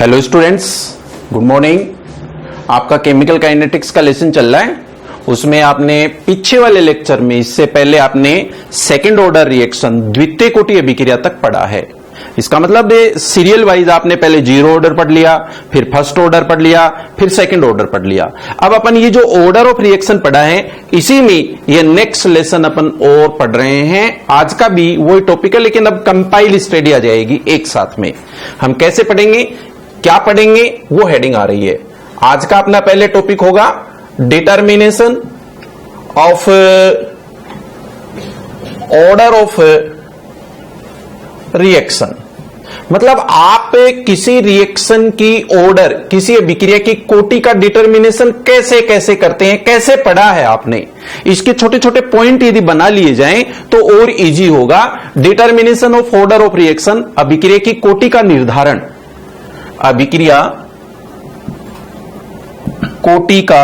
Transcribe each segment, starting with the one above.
Hello students, good morning. आपका chemical kinetics का lesson चल रहा है। उसमें आपने पीछे वाले लेक्चर में, इससे पहले आपने सेकंड ऑर्डर रिएक्शन, द्वितीय कोटि अभिक्रिया तक पढ़ा है। इसका मतलब सीरियल वाइज आपने पहले जीरो ऑर्डर पढ़ लिया, फिर फर्स्ट ऑर्डर पढ़ लिया, फिर सेकंड ऑर्डर पढ़ लिया। अब अपन ये जो ऑर्डर ऑफ रिएक्शन पढ़ा है, इसी में ये नेक्स्ट लेसन अपन और पढ़ रहे हैं। आज का भी वही टॉपिक है, लेकिन अब कंपाइल स्टडी आ जाएगी एक साथ में। हम कैसे पढ़ेंगे, क्या पढ़ेंगे, वो हेडिंग आ रही है। आज का अपना पहले टॉपिक होगा determination of order of reaction. मतलब आप किसी रिएक्शन की ऑर्डर, किसी अभिक्रिया की कोटि का डिटर्मिनेशन कैसे कैसे करते हैं, कैसे पढ़ा है आपने। इसके छोटे छोटे पॉइंट यदि बना लिए जाएं तो और इजी होगा। Determination of order of reaction, अभिक्रिया की कोटि का निर्धारण, अभिक्रिया कोटि का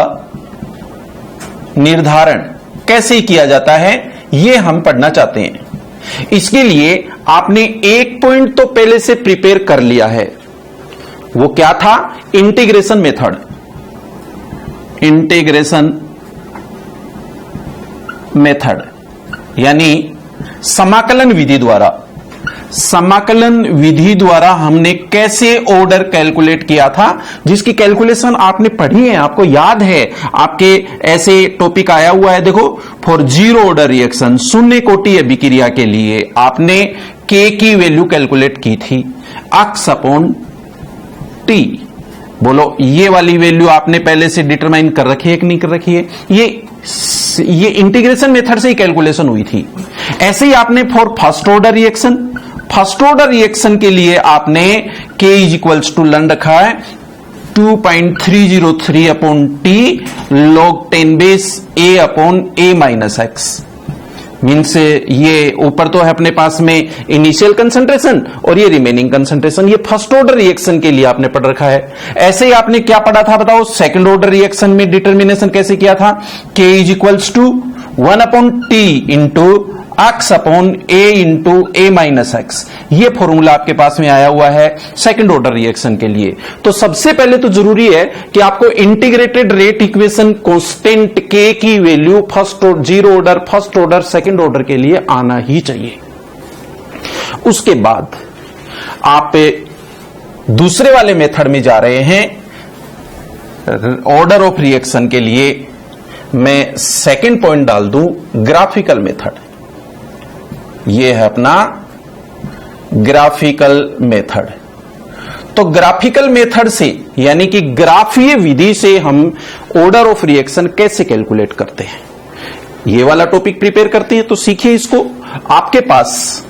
निर्धारण कैसे किया जाता है, यह हम पढ़ना चाहते हैं। इसके लिए आपने एक पॉइंट तो पहले से प्रिपेयर कर लिया है। वो क्या था? Integration method. इंटीग्रेशन मेथड यानी समाकलन विधि द्वारा, समाकलन विधि द्वारा हमने कैसे ऑर्डर कैलकुलेट किया था, जिसकी कैलकुलेशन आपने पढ़ी है, आपको याद है। आपके ऐसे टॉपिक आया हुआ है, देखो, फॉर जीरो ऑर्डर रिएक्शन, शून्य कोटि अभिक्रिया के लिए आपने के की वैल्यू कैलकुलेट की थी, x अपॉन टी। बोलो, ये वाली वैल्यू आपने पहले से डिटरमाइन कर रखी है कि नहीं कर रखी है? ये इंटीग्रेशन मेथड से ही कैलकुलेशन हुई थी। ऐसे ही आपने for first order reaction, first order reaction के लिए आपने K इज इक्वल्स टू लन रखा है 2.303 upon T log 10 base A upon A minus x. Means ये ऊपर तो है अपने पास में इनिशियल कंसंट्रेशन और ये रिमेनिंग कंसंट्रेशन। ये फर्स्ट ऑर्डर रिएक्शन के लिए आपने पढ़ रखा है। ऐसे ही आपने क्या पढ़ा था बताओ? सेकंड ऑर्डर रिएक्शन में डिटर्मिनेशन कैसे किया था? K is equals to 1 upon T into x upon a into a minus X. ये फॉर्मूला आपके पास में आया हुआ है सेकंड ऑर्डर रिएक्शन के लिए। तो सबसे पहले तो जरूरी है कि आपको integrated rate equation constant k की value first order, zero order, first order, second order के लिए आना ही चाहिए। उसके बाद आप दूसरे वाले मेथड में जा रहे हैं, ऑर्डर ऑफ रिएक्शन के लिए। मैं सेकंड पॉइंट डाल दूं, ग्राफिकल मेथड। ये है अपना ग्राफिकल मेथड। तो ग्राफिकल मेथड से, यानी कि ग्राफीय विधि से हम ऑर्डर ऑफ रिएक्शन कैसे कैलकुलेट करते हैं, ये वाला टॉपिक प्रिपेयर करते हैं। तो सीखिए इसको। आपके पास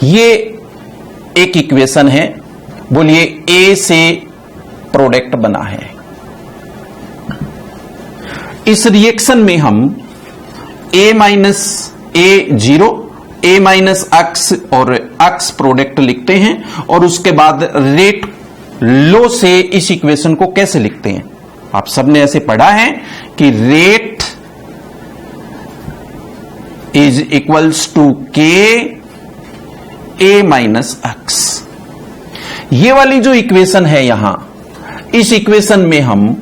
ये एक इक्वेशन है, बोलिए A से प्रोडक्ट बना है। इस रिएक्शन में हम A minus A zero, A minus x और x प्रोडक्ट लिखते हैं, और उसके बाद रेट लो से इस इक्वेशन को कैसे लिखते हैं। आप सबने ऐसे पढ़ा है कि रेट इज इक्वल्स टू के A माइनस एक्स। ये वाली जो इक्वेशन है यहां, इस इक्वेशन में हम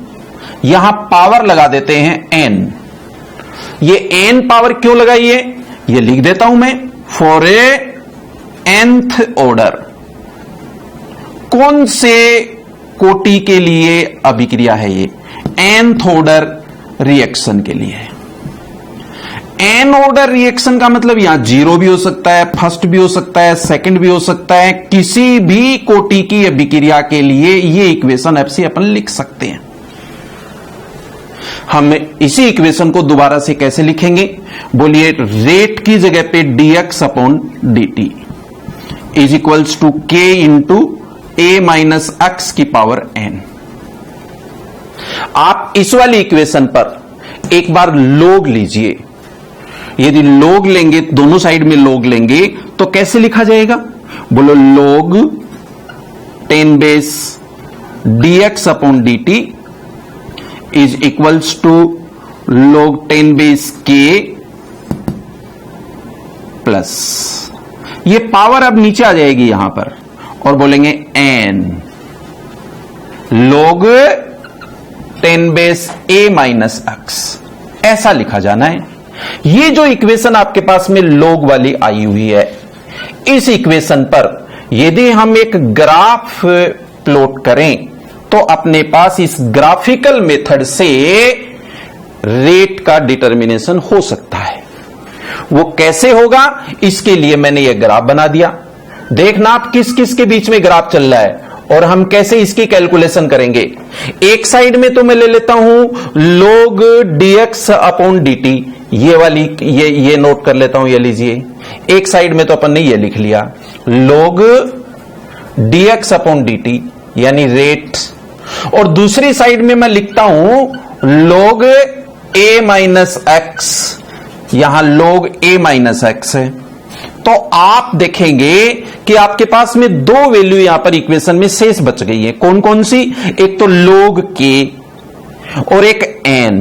यहां पावर लगा देते हैं n। ये n पावर क्यों लगाई है, ये लिख देता हूं मैं। फॉर ए nth ऑर्डर, कौन से कोटि के लिए अभिक्रिया है ये? nth ऑर्डर रिएक्शन के लिए है। n ऑर्डर रिएक्शन का मतलब यहां जीरो भी हो सकता है, फर्स्ट भी हो सकता है, सेकंड भी हो सकता है। किसी भी कोटि की अभिक्रिया के लिए ये इक्वेशन ऐसे अपन लिख सकते हैं। हम इसी इक्वेशन को दोबारा से कैसे लिखेंगे? बोलिए, रेट की जगह पे dx upon dt is equals to k into a minus X की पावर n। आप इस वाली इक्वेशन पर एक बार log लीजिए। यदि log लेंगे, दोनों साइड में log लेंगे, तो कैसे लिखा जाएगा? बोलो, log 10 base dx upon dt is equals to log 10 base k plus, ये पावर अब नीचे आ जाएगी यहां पर, और बोलेंगे n log 10 base a minus x, ऐसा लिखा जाना है। ये जो इक्वेशन आपके पास में log वाली आई हुई है, इस इक्वेशन पर यदि हम एक ग्राफ प्लॉट करें तो अपने पास इस ग्राफिकल मेथड से रेट का डिटर्मिनेशन हो सकता है। वो कैसे होगा, इसके लिए मैंने ये ग्राफ बना दिया। देखना आप किस किस के बीच में ग्राफ चल रहा है और हम कैसे इसकी कैलकुलेशन करेंगे। एक साइड में तो मैं ले लेता हूं log dx अपॉन dt, ये वाली ये नोट कर लेता हूं, ये लीजिए। एक साइड में तो अपन ने ये लिख लिया log dx अपॉन dt यानी रेट, और दूसरी साइड में मैं लिखता हूं log a माइनस एक्स, यहां log a माइनस एक्स है। तो आप देखेंगे कि आपके पास में दो वैल्यू यहां पर इक्वेशन में शेष बच गई है। कौन कौन सी, एक तो log k और एक n।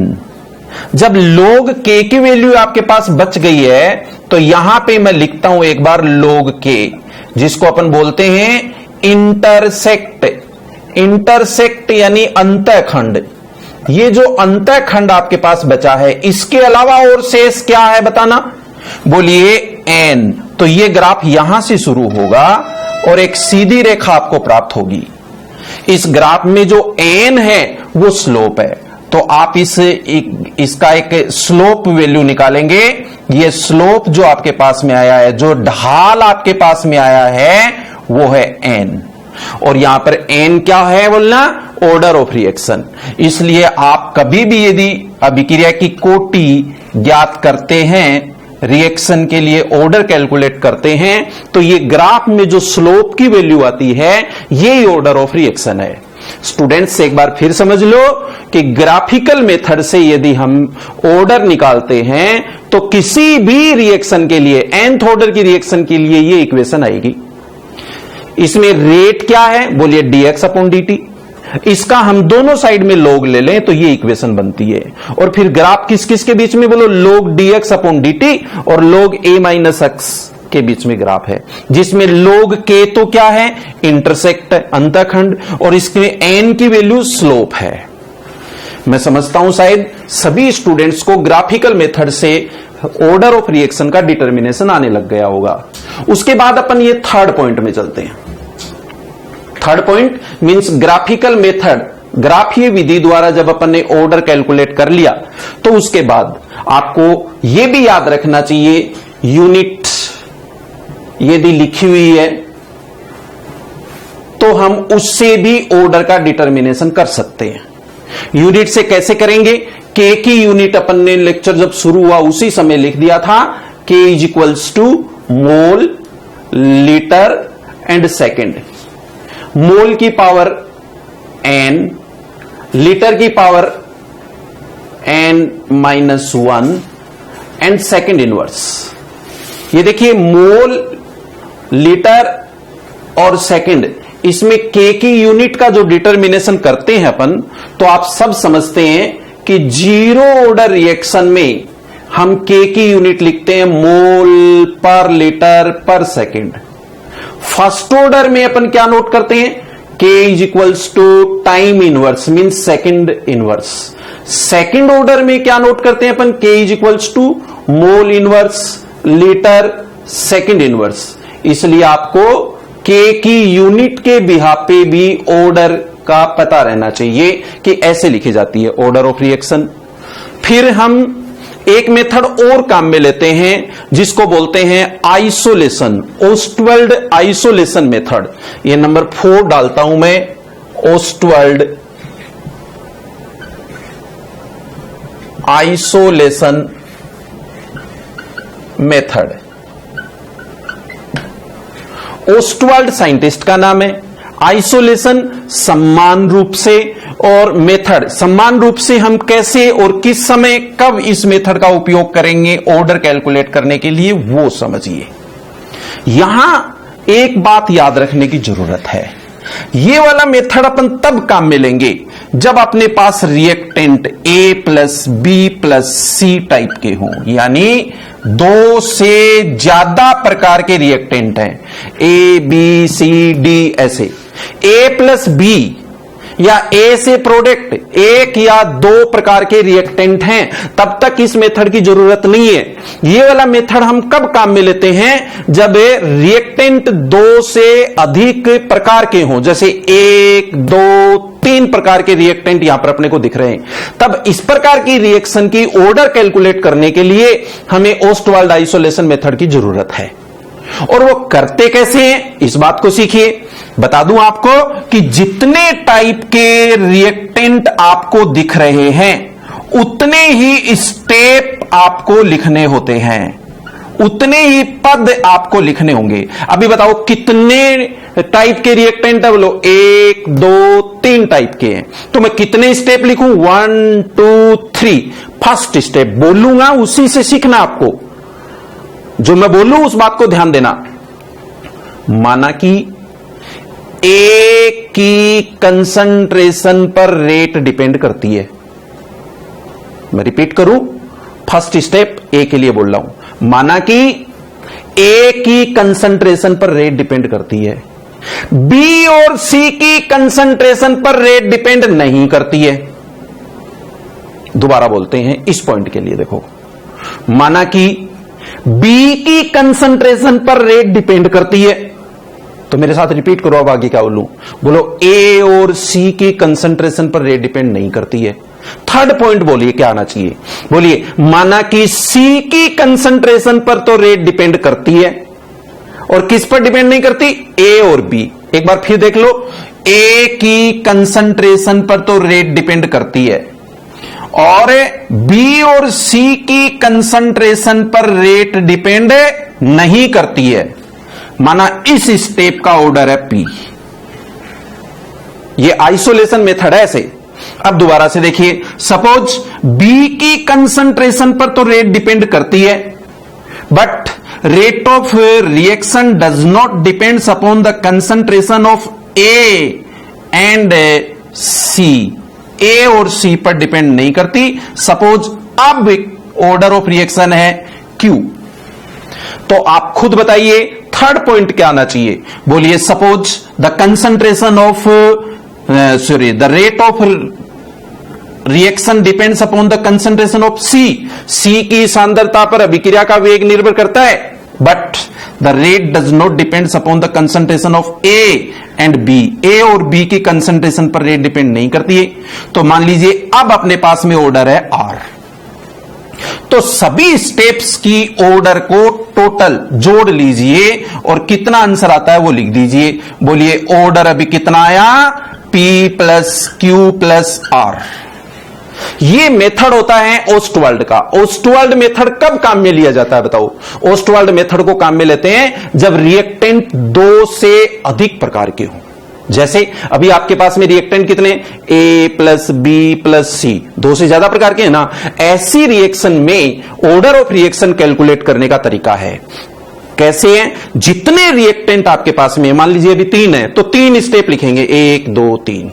जब log k की वैल्यू आपके पास बच गई है तो यहां पे मैं लिखता हूं एक बार log k, जिसको अपन बोलते हैं इंटरसेक्ट। इंटरसेक्ट यानी अंतःखंड। ये जो अंतःखंड आपके पास बचा है, इसके अलावा और शेष क्या है बताना, बोलिए n। तो ये ग्राफ यहां से शुरू होगा और एक सीधी रेखा आपको प्राप्त होगी। इस ग्राफ में जो n है वो स्लोप है, तो आप इसका एक स्लोप वैल्यू निकालेंगे। ये स्लोप जो आपके पास में आया है, जो ढाल आपके पास में आया है, वो है n। और यहां पर n क्या है बोलना, ऑर्डर ऑफ रिएक्शन। इसलिए आप कभी भी यदि अभिक्रिया की कोटि ज्ञात करते हैं, रिएक्शन के लिए ऑर्डर कैलकुलेट करते हैं, तो ये ग्राफ में जो स्लोप की वैल्यू आती है, यही ऑर्डर ऑफ रिएक्शन है। स्टूडेंट्स एक बार फिर समझ लो कि ग्राफिकल मेथड से यदि हम ऑर्डर निकालते हैं तो किसी भी रिएक्शन के लिए, nth ऑर्डर की रिएक्शन के लिए ये इक्वेशन आएगी। इसमें रेट क्या है, बोलिए dx अपॉन dt। इसका हम दोनों साइड में log ले लें तो ये इक्वेशन बनती है। और फिर ग्राफ किस किस के बीच में, बोलो log dx अपॉन dt और log a माइनस x के बीच में ग्राफ है, जिसमें log k तो क्या है, इंटरसेक्ट अंतःखंड, और इसमें n की वैल्यू स्लोप है। मैं समझता हूं शायद सभी स्टूडेंट्स को ग्राफिकल मेथड से ऑर्डर ऑफ रिएक्शन का डिटर्मिनेशन आने लग गया होगा। उसके बाद अपन ये थर्ड पॉइंट में चलते हैं। Third point means graphical method, ग्राफीय विधि द्वारा जब अपन ने ऑर्डर कैलकुलेट कर लिया तो उसके बाद आपको यह भी याद रखना चाहिए, यूनिट यदि लिखी हुई है तो हम उससे भी ऑर्डर का डिटर्मिनेशन कर सकते हैं। यूनिट से कैसे करेंगे, के की यूनिट अपन ने लेक्चर जब शुरू हुआ उसी समय लिख दिया था, k is equals to mole, litre and second. Mole की पावर n, लीटर की power n minus 1 and second inverse. ये देखिए मोल, लीटर और सेकेंड, इसमें k की यूनिट का जो डिटर्मिनेशन करते हैं अपन, तो आप सब समझते हैं कि जीरो ऑर्डर रिएक्शन में हम k की यूनिट लिखते हैं मोल पर लीटर पर सेकेंड। फर्स्ट ऑर्डर में अपन क्या नोट करते हैं, k is equals to time inverse means second inverse. Second order में क्या नोट करते हैं अपन, k is equals to mole inverse, litre, second inverse. इसलिए आपको k की यूनिट के बिहाफ पे भी ऑर्डर का पता रहना चाहिए कि ऐसे लिखी जाती है ऑर्डर ऑफ रिएक्शन। फिर हम एक मेथड और काम में लेते हैं जिसको बोलते हैं आइसोलेशन, ओस्टवर्ल्ड आइसोलेशन मेथड। ये नंबर 4 डालता हूं मैं, ओस्टवर्ल्ड आइसोलेशन मेथड। ओस्टवर्ल्ड साइंटिस्ट का नाम है। आइसोलेशन समान रूप से, और मेथड समान रूप से हम कैसे और किस समय कब इस मेथड का उपयोग करेंगे ऑर्डर कैलकुलेट करने के लिए, वो समझिए। यहां एक बात याद रखने की जरूरत है, ये वाला मेथड अपन तब काम में लेंगे जब अपने पास reactant A plus B plus C type के हों, यानी 2 से ज्यादा प्रकार के रिएक्टेंट हैं, A B C D ऐसे। A प्लस B या ए से प्रोडक्ट, एक या दो प्रकार के रिएक्टेंट हैं, तब तक इस मेथड की जरूरत नहीं है। ये वाला मेथड हम कब काम में लेते हैं? जब रिएक्टेंट दो से अधिक प्रकार के हों, जैसे एक, दो, तीन प्रकार के रिएक्टेंट यहां पर अपने को दिख रहे हैं, तब इस प्रकार की रिएक्शन की ऑर्डर कैलकुलेट करने के लिए हमें ओस्टवाल्ड आइसोलेशन मेथड की जरूरत है। और वो करते कैसे हैं, इस बात को सीखिए। बता दूं आपको कि जितने टाइप के रिएक्टेंट आपको दिख रहे हैं, उतने ही स्टेप आपको लिखने होते हैं, उतने ही पद आपको लिखने होंगे। अभी बताओ कितने टाइप के रिएक्टेंट है? बोलो 1, 2, 3 टाइप के हैं। तो मैं कितने स्टेप लिखूं? 1, 2, 3। फर्स्ट स्टेप बोलूंगा, उसी से सीखना आपको। जो मैं बोलूं उस बात को ध्यान देना। माना कि ए की कंसंट्रेशन पर रेट डिपेंड करती है। मैं रिपीट करूं, फर्स्ट स्टेप ए के लिए बोल रहा हूं। माना कि ए की कंसंट्रेशन पर रेट डिपेंड करती है, बी और सी की कंसंट्रेशन पर रेट डिपेंड नहीं करती है। दोबारा बोलते हैं इस पॉइंट के लिए, देखो। माना कि बी की कंसंट्रेशन पर रेट डिपेंड करती है, तो मेरे साथ रिपीट करो, अब आगे क्या बोलूं? बोलो ए और सी की कंसंट्रेशन पर रेट डिपेंड नहीं करती है। थर्ड पॉइंट बोलिए, क्या आना चाहिए? बोलिए, माना कि सी की कंसंट्रेशन पर तो रेट डिपेंड करती है, और किस पर डिपेंड नहीं करती? ए और बी। एक बार फिर देख लो, ए की कंसंट्रेशन पर तो रेट डिपेंड करती है, और बी और सी की कंसंट्रेशन पर रेट डिपेंड नहीं करती है। माना इस स्टेप का ऑर्डर है पी। ये आइसोलेशन मेथड है ऐसे। अब दोबारा से देखिए, सपोज बी की कंसंट्रेशन पर तो रेट डिपेंड करती है, but rate of reaction does not depends upon the concentration of A and C. A और सी पर डिपेंड नहीं करती। सपोज अब ऑर्डर ऑफ रिएक्शन है क्यू, तो आप खुद बताइए थर्ड पॉइंट क्या आना चाहिए? बोलिए, suppose the concentration of the rate of reaction depends upon the concentration of C. C की सांद्रता पर अभिक्रिया का वेग निर्भर करता है, but the rate does not depends upon the concentration of A and B. A और बी की कंसंट्रेशन पर रेट डिपेंड नहीं करती है। तो मान लीजिए अब अपने पास में ऑर्डर है आर, तो सभी स्टेप्स की ऑर्डर को टोटल जोड़ लीजिए और कितना आंसर आता है वो लिख दीजिए। बोलिए, ऑर्डर अभी कितना आया? P plus Q plus R. ये मेथड होता है ओस्टवाल्ड का। ओस्टवाल्ड मेथड कब काम में लिया जाता है बताओ? ओस्टवाल्ड मेथड को काम में लेते हैं जब रिएक्टेंट दो से अधिक प्रकार के हों। जैसे अभी आपके पास में रिएक्टेंट कितने? ए प्लस बी प्लस सी, दो से ज्यादा प्रकार के हैं ना। ऐसी रिएक्शन में ऑर्डर ऑफ रिएक्शन कैलकुलेट करने का तरीका है। कैसे है? जितने रिएक्टेंट आपके पास में, मान लीजिए अभी 3 है, तो 3 स्टेप लिखेंगे, 1 2 3।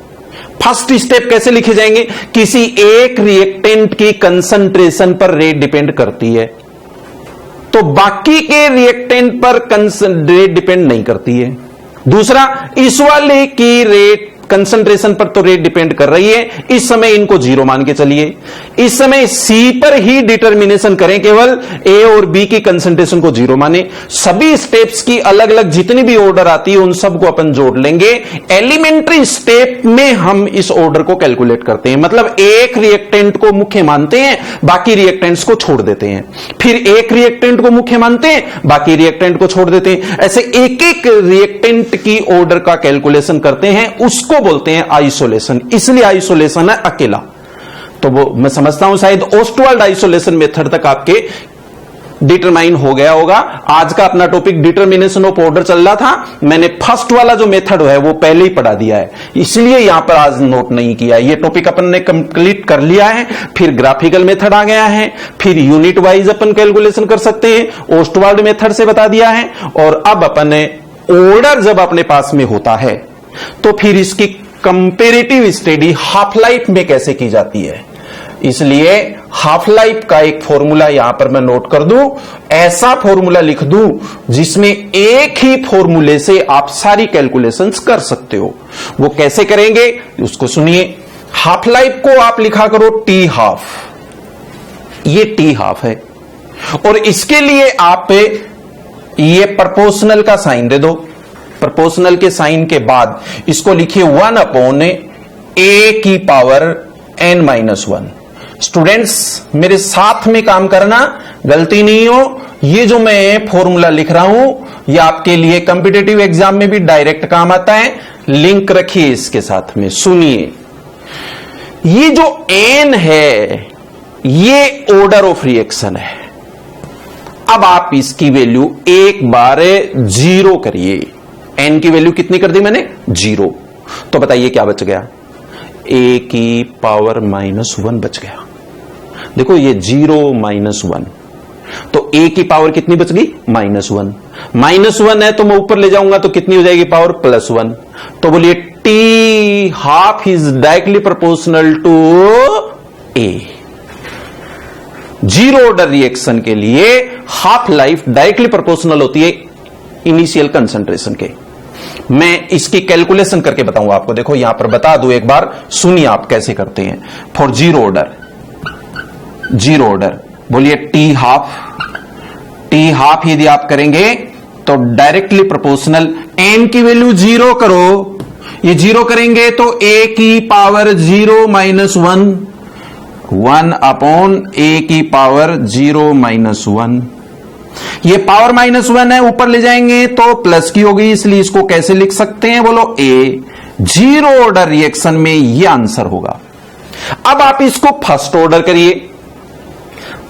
फर्स्ट स्टेप कैसे लिखे जाएंगे? किसी एक रिएक्टेंट की कंसंट्रेशन पर रेट डिपेंड करती है, तो बाकी के रिएक्टेंट पर रेट डिपेंड नहीं करती है। दूसरा, इस वाले की रेट कंसंट्रेशन पर तो रेट डिपेंड कर रही है, इस समय इनको 0 मान के चलिए। इस समय सी पर ही डिटर्मिनेशन करें, केवल ए और बी की कंसंट्रेशन को 0 माने। सभी स्टेप्स की अलग अलग जितनी भी ऑर्डर आती है उन सबको अपन जोड़ लेंगे। एलिमेंट्री स्टेप में हम इस ऑर्डर को कैलकुलेट करते हैं, मतलब एक रिएक्टेंट को मुख्य मानते हैं, बाकी रिएक्टेंट्स को छोड़ देते हैं। फिर एक रिएक्टेंट को मुख्य मानते हैं, बाकी रिएक्टेंट को छोड़ देते हैं। ऐसे एक एक रिएक्टेंट की ऑर्डर का कैलकुलेशन करते हैं, उसको बोलते हैं आइसोलेशन। इसलिए आइसोलेशन है अकेला। तो वो मैं समझता हूं शायद ओस्टवाल्ड आइसोलेशन मेथड तक आपके डिटरमाइन हो गया होगा। आज का अपना टॉपिक डिटर्मिनेशन ऑफ ऑर्डर चल रहा था, मैंने फर्स्ट वाला जो मेथड है वो पहले ही पढ़ा दिया है, इसलिए यहां पर आज नोट नहीं किया। ये टॉपिक अपन ने कंप्लीट कर लिया है। फिर ग्राफिकल मेथड आ गया है, फिर यूनिट वाइज अपन कैलकुलेशन कर सकते हैं, ओस्टवाल्ड मेथड से बता दिया है। और अब अपन ने ऑर्डर जब अपने पास में होता है तो फिर इसकी कंपेरेटिव स्टडी हाफ लाइफ में कैसे की जाती है, इसलिए हाफ लाइफ का एक फॉर्मूला यहां पर मैं नोट कर दूं, ऐसा फॉर्मूला लिख दूं जिसमें एक ही फॉर्मूले से आप सारी कैलकुलेशंस कर सकते हो। वो कैसे करेंगे उसको सुनिए। हाफ लाइफ को आप लिखा करो टी हाफ, ये टी हाफ है, और इसके लिए आप ये प्रोपोर्शनल का साइन दे दो। प्रोपोर्शनल के साइन के बाद इसको लिखिए 1/a⁻n-1। स्टूडेंट्स मेरे साथ में काम करना, गलती नहीं हो। ये जो मैं फॉर्मूला लिख रहा हूं ये आपके लिए कॉम्पिटिटिव एग्जाम में भी डायरेक्ट काम आता है। लिंक रखिए इसके साथ में, सुनिए। ये जो n है ये ऑर्डर ऑफ रिएक्शन है। अब आप इसकी वैल्यू एक बार 0 करिए। n की वैल्यू कितनी कर दी मैंने? 0। तो बताइए क्या बच गया? a⁻−1 बच गया। देखो ये 0 -1, तो a की पावर कितनी बच गई? -1। -1 है तो मैं ऊपर ले जाऊंगा तो कितनी हो जाएगी पावर? +1। तो बोलिए T half is directly proportional to a। Zero order reaction के लिए हाफ लाइफ डायरेक्टली प्रोपोर्शनल होती है इनिशियल कंसंट्रेशन के। मैं इसकी कैलकुलेशन करके बताऊंगा आपको। देखो यहां पर बता दूं एक बार, सुनिए आप कैसे करते हैं फॉर जीरो ऑर्डर। बोलिए टी हाफ यदि आप करेंगे तो डायरेक्टली प्रोपोर्शनल, n की वैल्यू 0 करो। ये 0 करेंगे तो a⁻0 (1/a⁻0 - 1)। ये पावर -1 है, ऊपर ले जाएंगे तो प्लस की होगी, इसलिए इसको कैसे लिख सकते हैं? बोलो a। जीरो ऑर्डर रिएक्शन में ये आंसर होगा। अब आप इसको फर्स्ट ऑर्डर करिए।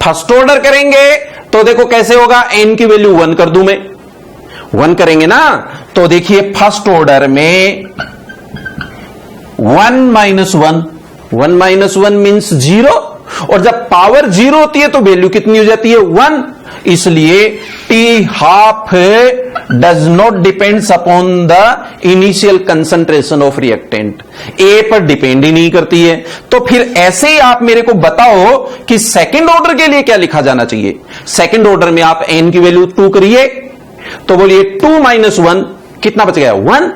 फर्स्ट ऑर्डर करेंगे तो देखो कैसे होगा। n की वैल्यू 1 कर दूं मैं, 1 करेंगे ना, तो देखिए फर्स्ट ऑर्डर में 1 मीन्स 0, और जब पावर 0 होती है तो वैल्यू कितनी हो जाती है? 1। इसलिए t half does not depends upon the initial concentration of reactant, A पर डिपेंड ही नहीं करती है। तो फिर ऐसे ही आप मेरे को बताओ कि सेकंड ऑर्डर के लिए क्या लिखा जाना चाहिए। सेकंड ऑर्डर में आप n की वैल्यू 2 करिए, तो बोलिए 2 - 1 कितना बच गया? 1।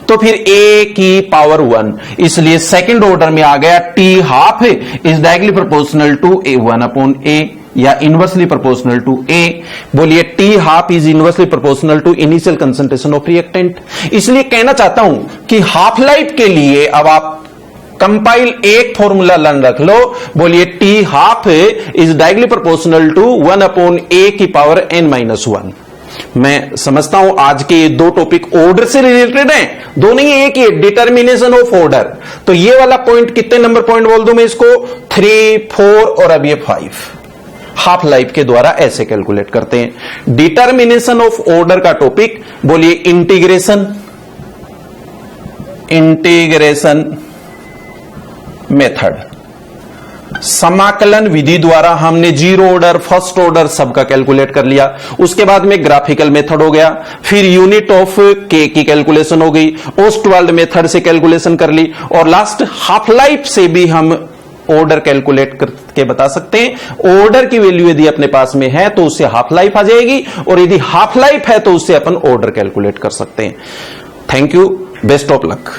तो फिर a की पावर 1, इसलिए सेकंड ऑर्डर में आ गया T half is directly proportional to a 1/a या इनवर्सली प्रोपोर्शनल टू a। बोलिए T half is inversely proportional to initial concentration of reactant. इसलिए कहना चाहता हूं कि हाफ लाइफ के लिए अब आप कंपाइल एक फॉर्मूला लर्न रख लो। बोलिए T half is directly proportional to 1/a⁻n-1। मैं समझता हूं आज के ये दो टॉपिक ऑर्डर से रिलेटेड हैं, दो नहीं एक ही, डिटर्मिनेशन ऑफ ऑर्डर। तो ये वाला पॉइंट कितने नंबर पॉइंट बोल दूं मैं इसको? 3, 4 और अब ये 5 हाफ लाइफ के द्वारा ऐसे कैलकुलेट करते हैं। डिटर्मिनेशन ऑफ ऑर्डर का टॉपिक बोलिए इंटीग्रेशन मेथड। समाकलन विधि द्वारा हमने जीरो ऑर्डर, फर्स्ट ऑर्डर सबका कैलकुलेट कर लिया। उसके बाद में ग्राफिकल मेथड हो गया, फिर यूनिट ऑफ के की कैलकुलेशन हो गई, ओस्टवाल्ड मेथड से कैलकुलेशन कर ली, और लास्ट हाफ लाइफ से भी हम ऑर्डर कैलकुलेट करके बता सकते हैं। ऑर्डर की वैल्यू यदि अपने पास में है तो उससे हाफ लाइफ आ जाएगी, और यदि हाफ लाइफ है तो उससे अपन ऑर्डर कैलकुलेट कर सकते हैं। Thank you, best of luck.